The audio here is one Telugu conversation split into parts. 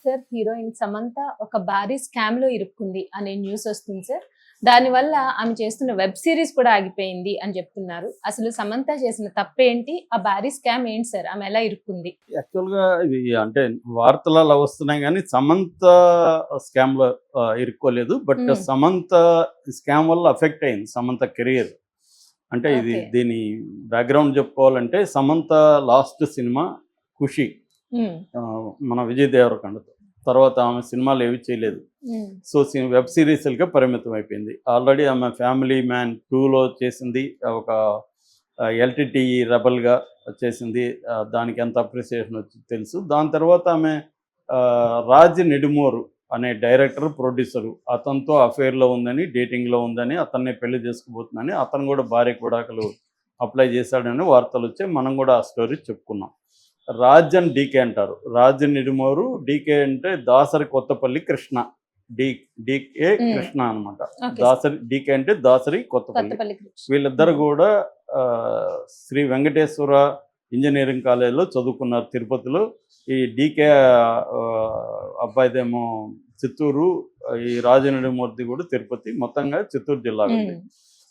సార్ హీరోయిన్ సమంత ఒక భారీ స్కామ్ లో ఇరుక్కుంది అనే న్యూస్ వస్తుంది సార్. దానివల్ల ఆమె చేస్తున్న వెబ్ సిరీస్ కూడా ఆగిపోయింది అని చెప్తున్నారు. అసలు సమంత చేసిన తప్పేంటి? ఆ భారీ స్కామ్ ఏంటి సార్? ఆమె ఎలా ఇరుక్కుంది? యాక్చువల్‌గా ఇది అంటే వార్తలు అలా వస్తున్నాయి గానీ, సమంత స్కామ్‌లో ఇరుక్కోలేదు. బట్ హ్మ్. సమంత స్కామ్ వల్ల అఫెక్ట్ అయింది సమంత కెరియర్. అంటే ఓకే. దీని బ్యాక్‌గ్రౌండ్ చెప్పుకోవాలంటే సమంత లాస్ట్ సినిమా 'ఖుషి' హ్మ్. మన విజయ్ దేవరకొండతో. తర్వాత ఆమె సినిమాలు ఏవి చేయలేదు. హ్మ్. సో వెబ్ సిరీస్‌లకే పరిమితం అయిపోయింది. ఆల్రెడీ ఆమె 'ఫ్యామిలీ మ్యాన్ 2లో చేసింది. ఒక ఎల్‌టి‌టి‌ఈ రెబెల్‌గా చేసింది. దానికి ఎంత అప్రిసియేషన్ వచ్చిందో తెలుసు. దాని తర్వాత ఆమె 'రాజ్ నెడుమోరు' అనే డైరెక్టర్, ప్రొడ్యూసరు అతనితో అఫెయిర్‌లో ఉందని, డేటింగ్‌లో ఉందని, అతన్నే పెళ్లి చేసుకోబోతుందని, అతను కూడా భార్యకు విడాకులు అప్లై చేశాడని వార్తలొచ్చాయి. మనం కూడా ఆ స్టోరీ చెప్పుకున్నాం. రాజ్ అండ్ డీకే అంటారు. రాజ్ నెడుమోరు, డీకే అంటే దాసరి కొత్తపల్లి కృష్ణ. డీకే హ్మ్. కృష్ణ అనమాట. Okay sir. దాసరి డీకే అంటే దాసరి కొత్తపల్లి. కొత్తపల్లి కృష్ణ. వీళ్ళిద్దరు హ్మ్. కూడా శ్రీ వెంకటేశ్వర ఇంజనీరింగ్ కాలేజ్‌లో చదువుకున్నారు తిరుపతిలో. ఈ డీకే అబ్బాయిదేమో చిత్తూరు, ఈ రాజనడిమూర్తి కూడా తిరుపతి. మొత్తంగా చిత్తూరు జిల్లా వీళ్ళది. హ్మ్.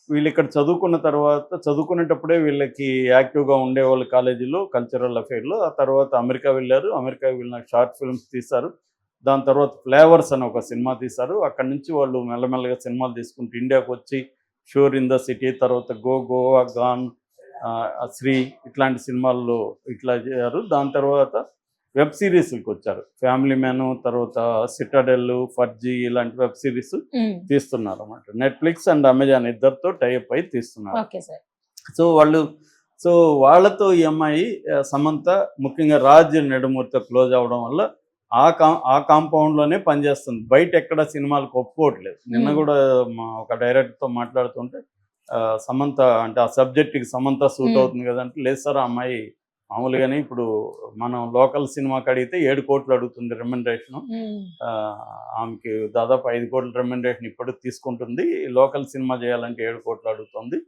వీళ్ళు ఇక్కడ చదువుకున్న తర్వాత చదువుకునేటప్పుడే వీళ్ళకి యాక్టివ్‌గా ఉండేవాళ్ళు కాలేజీలో కల్చరల్ అఫెయిర్‌లో. ఆ తర్వాత అమెరికా వెళ్ళారు. అమెరికా వెళ్ళినాక షార్ట్ ఫిల్మ్స్ తీశారు. దాని తర్వాత 'ఫ్లేవర్స్' అని ఒక సినిమా తీశారు. అక్కడి నుంచి వాళ్ళు మెల్లమెల్లగా సినిమాలు తీసుకుంటూ ఇండియాకి వచ్చి 'షోర్ ఇన్ ద సిటీ', తర్వాత 'గోవా గాన్', 'శ్రీ' ఇట్లాంటి సినిమాల్లో ఇట్లా చేశారు. దాని తర్వాత వెబ్ సిరీస్‌లకి వచ్చారు. 'ఫ్యామిలీ మ్యాన్', తర్వాత 'సిటాడెల్', 'ఫర్జీ' ఇలాంటి వెబ్ సిరీస్ హ్మ్. తీస్తున్నారన్నమాట. నెట్‌ఫ్లిక్స్ అండ్ అమెజాన్ ఇద్దరితో టై అప్ అయి తీస్తున్నారు. Okay sir. సో సో వాళ్ళతో ఈ అమ్మాయి సమంత ముఖ్యంగా రాజ్ నెడుమూరితో క్లోజ్ అవ్వడం వల్ల ఆ కాంపౌండ్‌లోనే పనిచేస్తుంది. బయట ఎక్కడ సినిమాలకు ఒప్పుకోవట్లేదు. నిన్న హ్మ్. కూడా ఒక డైరెక్టర్‌తో మాట్లాడుతుంటే సమంత అంటే ఆ సబ్జెక్ట్‌కి సమంత సూట్ హ్మ్. అవుతుంది కదా! అంటే లేదు సార్ ఆ అమ్మాయి మామూలుగానే ఇప్పుడు మనం లోకల్ సినిమాకి అడిగితే 7,00,00,000 అడుగుతుంది రెమ్యునరేషను. హ్మ్. ఆమెకి దాదాపు 5,00,00,000 రెమ్యునరేషన్ ఇప్పటికి తీసుకుంటుంది. లోకల్ సినిమా చేయాలంటే 7,00,00,000 అడుగుతుంది.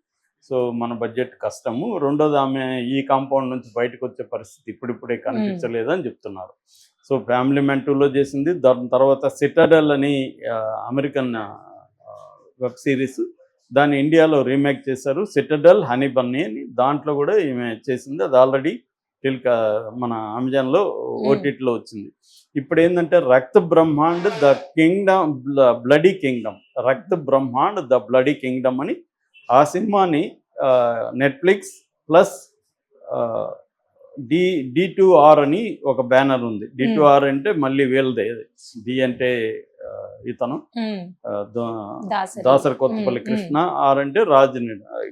సో మన బడ్జెట్ కష్టము. రెండోది ఆమె ఈ కాంపౌండ్ నుంచి బయటకొచ్చే పరిస్థితి ఇప్పుడిప్పుడే హ్మ్. కనిపించలేదని చెప్తున్నారు. సో 'ఫ్యామిలీ మ్యాన్ 2లో చేసింది. దాని తర్వాత 'సిటాడెల్' అని అమెరికన్ వెబ్ సిరీస్. దాన్ని ఇండియాలో రీమేక్ చేశారు. 'సిటాడెల్ హనీ బన్నీ' అని. దాంట్లో కూడా ఈమె చేసింది. అది ఆల్రెడీ మన అమెజాన్‌లో హ్మ్. ఓటీటీలో వచ్చింది. ఇప్పుడేందంటే 'Rakt Brahmand the kingdom bloody kingdom', 'Rakt Brahmand the bloody kingdom' అని ఆ సినిమాని నెట్‌ఫ్లిక్స్ ప్లస్ ఆహ్, డి2ఆర్ అని ఒక బ్యానర్ ఉంది. హ్మ్. డి2ఆర్ అంటే మళ్ళీ వీళ్ళదే. డి అంటే ఇతను హ్మ్. దాసరి. దాసరి హ్మ్. కొత్తపల్లి హ్మ్. కృష్ణ, ఆర్ అంటే రాజ్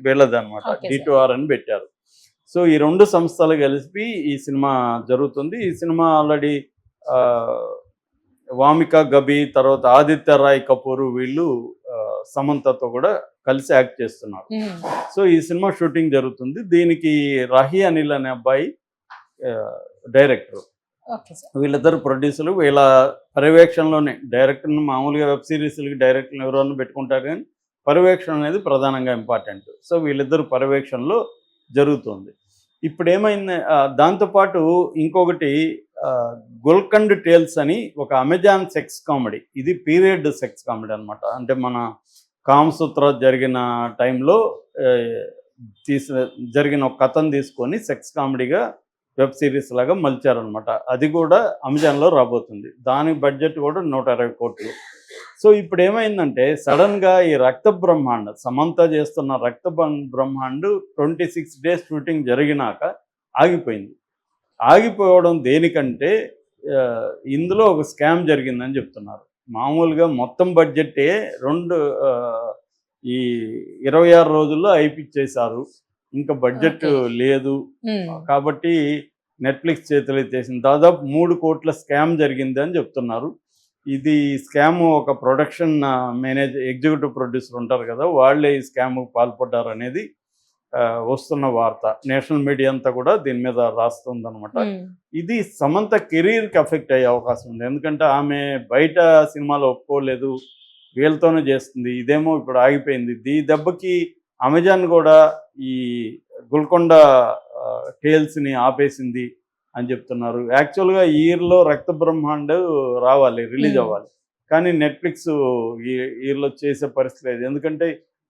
వీళ్ళదనమాట. Okay sir. డి2ఆర్ అని పెట్టారు. సో ఈ 2 సంస్థలు కలిపి ఈ సినిమా జరుగుతుంది. ఈ సినిమా ఆల్రెడీ ఆహ్, వామిక గబి, తర్వాత ఆదిత్య రాయ్ కపూర్ వీళ్ళు సమంతతో కూడా కలిసి యాక్ట్ చేస్తున్నారు. హ్మ్. సో ఈ సినిమా షూటింగ్ జరుగుతుంది. దీనికి రహీ అనిల్ అనే అబ్బాయి డైరెక్టర్. Okay sir. వీళ్ళిద్దరు ప్రొడ్యూసర్లు. వీళ్ళ పర్యవేక్షణలోనే డైరెక్టర్‌ని మామూలుగా వెబ్ సిరీస్‌లకి డైరెక్టర్‌ని ఎవరెవరినో పెట్టుకుంటారు గానీ, పర్యవేక్షణ అనేది ప్రధానంగా ఇంపార్టెంట్. సో వీళ్ళిద్దరు పర్యవేక్షణలో జరుగుతుంది. ఇప్పుడేమైంది దాంతో పాటు ఇంకొకటి ఆహ్, 'గుల్కండ్ టేల్స్' అని ఒక అమెజాన్ సెక్స్ కామెడీ. ఇది పీరియడ్ సెక్స్ కామెడీ అనమాట. అంటే మన 'కామసూత్ర' జరిగిన టైంలో ఆహ్, తీసిన జరిగిన ఒక కథను తీసుకొని సెక్స్ కామెడీగా వెబ్ సిరీస్ లాగా మలిచారనమాట. అది కూడా అమెజాన్‌లో రాబోతుంది. దాని బడ్జెట్ కూడా 120,00,00,000. సో ఇప్పుడేమైందంటే సడెన్‌గా ఈ 'రక్త బ్రహ్మాండ్' సమంత చేస్తున్న 'రక్త బ్రహ్మాండ్' 26 డేస్ షూటింగ్ జరిగినాక ఆగిపోయింది. ఆగిపోవడం దేనికంటే ఇందులో ఒక స్కామ్ జరిగిందని చెప్తున్నారు. మామూలుగా మొత్తం బడ్జెట్టే 2 ఈ 26 రోజుల్లో అయిపిచ్చేశారు. ఇంకా బడ్జెట్ ఓకే. లేదు. హ్మ్. కాబట్టి నెట్‌ఫ్లిక్స్ చేతులెత్తేసింది. దాదాపు 3,00,00,000 స్కామ్ జరిగిందని చెప్తున్నారు. ఇది స్కామ్ ఒక ప్రొడక్షన్ ఎగ్జిక్యూటివ్ ప్రొడ్యూసర్ ఉంటారు కదా! వాళ్ళే ఈ స్కామ్‌కి పాల్పడ్డారనేది వస్తున్న వార్త. నేషనల్ మీడియా అంతా కూడా దీని మీద రాస్తుందనమాట. హ్మ్. ఇది సమంత కెరీర్‌కి ఎఫెక్ట్ అయ్యే అవకాశం ఉంది. ఎందుకంటే ఆమె బయట సినిమాలో ఒప్పుకోలేదు. వీళ్ళతోనే చేస్తుంది. ఇదేమో ఇప్పుడు ఆగిపోయింది. ఈ దెబ్బకి అమెజాన్ కూడా ఈ 'గోల్కొండ టేల్స్‌ని' ఆపేసింది అని చెప్తున్నారు. యాక్చువల్గా ఈ ఇయర్లో రక్త బ్రహ్మాండ రావాలి, రిలీజ్ అవ్వాలి, కానీ నెట్ఫ్లిక్స్ ఈ ఇయర్లో చేసే పరిస్థితి లేదు. ఎందుకంటే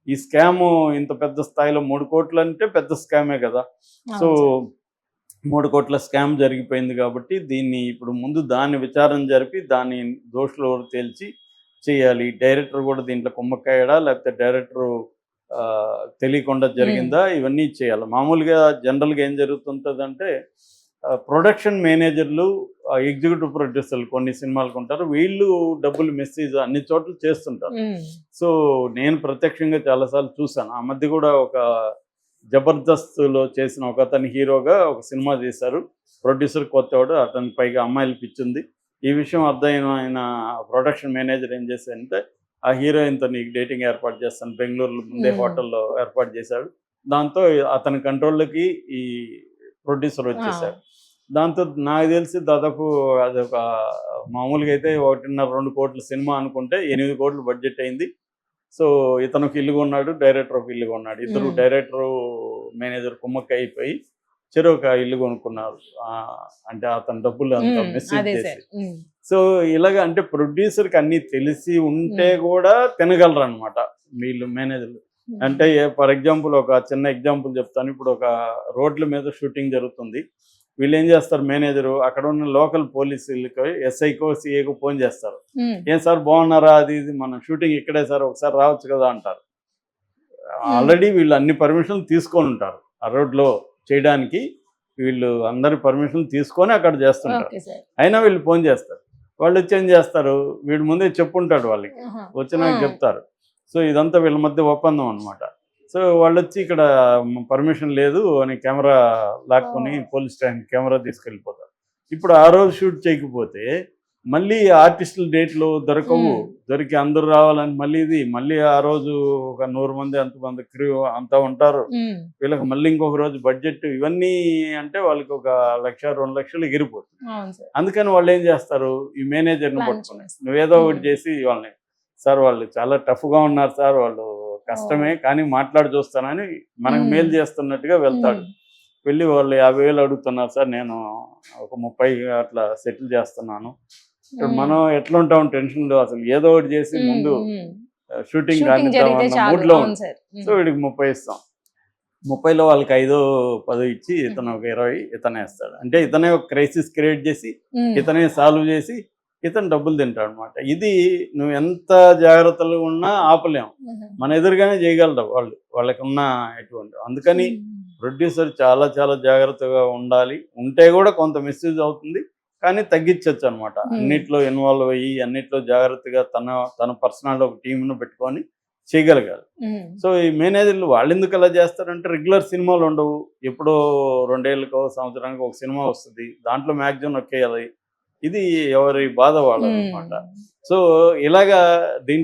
ఈ స్కామ్ ఇంత పెద్ద స్థాయిలో 3 కోట్లు అంటే పెద్ద స్కామే కదా. సో 3 కోట్ల స్కామ్ జరిగిపోయింది కాబట్టి దీన్ని ఇప్పుడు ముందు దాన్ని విచారణ జరిపి దాన్ని దోషులు ఎవరు తేల్చి చేయాలి. డైరెక్టర్ కూడా దీంట్లో కుమ్మక్కాయడా, లేకపోతే డైరెక్టర్ తెలియకుండా జరిగిందా, ఇవన్నీ చేయాలి. మామూలుగా జనరల్గా ఏం జరుగుతుంటుందంటే ప్రొడక్షన్ మేనేజర్లు, ఎగ్జిక్యూటివ్ ప్రొడ్యూసర్లు కొన్ని సినిమాలకు ఉంటారు, వీళ్ళు డబ్బులు మెసేజ్ అన్ని చోట్ల చేస్తుంటారు. సో నేను ప్రత్యక్షంగా చాలాసార్లు చూశాను. ఆ మధ్య కూడా ఒక జబర్దస్త్లో చేసిన ఒక అతని హీరోగా ఒక సినిమా చేశారు. ప్రొడ్యూసర్ కొత్తవాడు, అతని పైగా అమ్మాయిలు పిచ్చింది. ఈ విషయం అర్థమైన ప్రొడక్షన్ మేనేజర్ ఏం చేశారంటే ఆ హీరోయిన్తో నీకు డేటింగ్ ఏర్పాటు చేస్తాను బెంగళూరులో ముందే హోటల్లో ఏర్పాటు చేశాడు. దాంతో అతని కంట్రోల్లోకి ఈ ప్రొడ్యూసర్ వచ్చేసాడు. దాంతో నాకు తెలిసి దాదాపు అదొక మామూలుగా అయితే 1.5-2 కోట్ల సినిమా అనుకుంటే 8 కోట్లు బడ్జెట్ అయింది. సో ఇతను ఒక ఇల్లు కొన్నాడు, డైరెక్టర్ ఒక ఇల్లు కొన్నాడు. ఇద్దరు డైరెక్టరు మేనేజర్ కుమ్మక్క అయిపోయి చెరొక ఇల్లు కొనుక్కున్నారు. అంటే అతని డబ్బులు అంతా మెసేజ్ చేసి. సో ఇలాగ అంటే ప్రొడ్యూసర్కి అన్నీ తెలిసి ఉంటే కూడా తినగలరు అనమాట వీళ్ళు మేనేజర్లు. అంటే ఫర్ ఎగ్జాంపుల్ ఒక చిన్న ఎగ్జాంపుల్ చెప్తాను. ఇప్పుడు ఒక రోడ్ల మీద షూటింగ్ జరుగుతుంది. వీళ్ళు ఏం చేస్తారు, మేనేజరు అక్కడ ఉన్న లోకల్ పోలీసులకి, ఎస్ఐకో సిఐకో ఫోన్ చేస్తారు. ఏం సార్ బాగున్నారా, అది ఇది మన షూటింగ్ ఇక్కడే సార్, ఒకసారి రావచ్చు కదా అంటారు. ఆల్రెడీ వీళ్ళు అన్ని పర్మిషన్లు తీసుకొని ఉంటారు. ఆ రోడ్లో చేయడానికి వీళ్ళు అందరి పర్మిషన్లు తీసుకొని అక్కడ చేస్తుంటారు. అయినా వీళ్ళు ఫోన్ చేస్తారు. వాళ్ళు వచ్చి ఏం చేస్తారు, వీడి ముందే చెప్పుంటాడు, వాళ్ళకి వచ్చినాక చెప్తారు. సో ఇదంతా వీళ్ళ మధ్య ఒప్పందం అనమాట. సో వాళ్ళు వచ్చి ఇక్కడ పర్మిషన్ లేదు అని కెమెరా లాక్కొని పోలీస్ స్టేషన్ కెమెరా తీసుకెళ్ళిపోతారు. ఇప్పుడు ఆ రోజు షూట్ చేయకపోతే మళ్ళీ ఆర్టిస్టుల డేట్లు దొరికి అందరూ రావాలని మళ్ళీ ఆ రోజు ఒక 100 మంది అంతమంది క్రూ అంతా ఉంటారు. వీళ్ళకి మళ్ళీ ఇంకొక రోజు బడ్జెట్, ఇవన్నీ అంటే వాళ్ళకి ఒక 1,00,000-2 లక్షలు ఎగిరిపోతుంది. అందుకని వాళ్ళు ఏం చేస్తారు, ఈ మేనేజర్ని పట్టుకుని నువ్వేదో ఒకటి చేసి వాళ్ళని, సార్ వాళ్ళు చాలా టఫ్గా ఉన్నారు సార్, వాళ్ళు కష్టమే కానీ మాట్లాడి చూస్తానని మనకు మేలు చేస్తున్నట్టుగా వెళ్తాడు. వెళ్ళి వాళ్ళు 50,000 అడుగుతున్నారు సార్, నేను ఒక 30 అట్లా సెటిల్ చేస్తున్నాను. ఇప్పుడు మనం ఎట్లా ఉంటాం టెన్షన్లో, అసలు ఏదో ఒకటి చేసి ముందు షూటింగ్ కానిద్దామన్న మూడ్లో ఉంది. సో వీడికి 30 ఇస్తాం. 30లో వాళ్ళకి 5-10 ఇచ్చి ఇతను ఒక 20 ఇతనే వేస్తాడు. అంటే ఇతనే ఒక క్రైసిస్ క్రియేట్ చేసి ఇతనే సాల్వ్ చేసి ఇతను డబ్బులు తింటాడు అనమాట. ఇది నువ్వు ఎంత జాగ్రత్తలు ఉన్నా ఆపలేము, మన ఎదురుగానే చేయగలరు వాళ్ళకి ఉన్న ఎటువంటి. అందుకని ప్రొడ్యూసర్ చాలా చాలా జాగ్రత్తగా ఉండాలి. ఉంటే కూడా కొంత మిస్యూజ్ అవుతుంది, కానీ తగ్గించవచ్చు అనమాట. అన్నిట్లో ఇన్వాల్వ్ అయ్యి అన్నిట్లో జాగ్రత్తగా తన పర్సనల్ ఒక టీంను పెట్టుకొని చేయగలగాలి. సో ఈ మేనేజర్లు వాళ్ళు ఎందుకు అలా చేస్తారంటే, రెగ్యులర్ సినిమాలు ఉండవు, ఎప్పుడో 2 ఏళ్ళకో సంవత్సరానికి ఒక సినిమా వస్తుంది, దాంట్లో మ్యాక్సిమం నొక్కేయాలి. ఇది ఎవరి బాధ వాళ్ళదన్నమాట. సో ఇలాగా దీంట్లో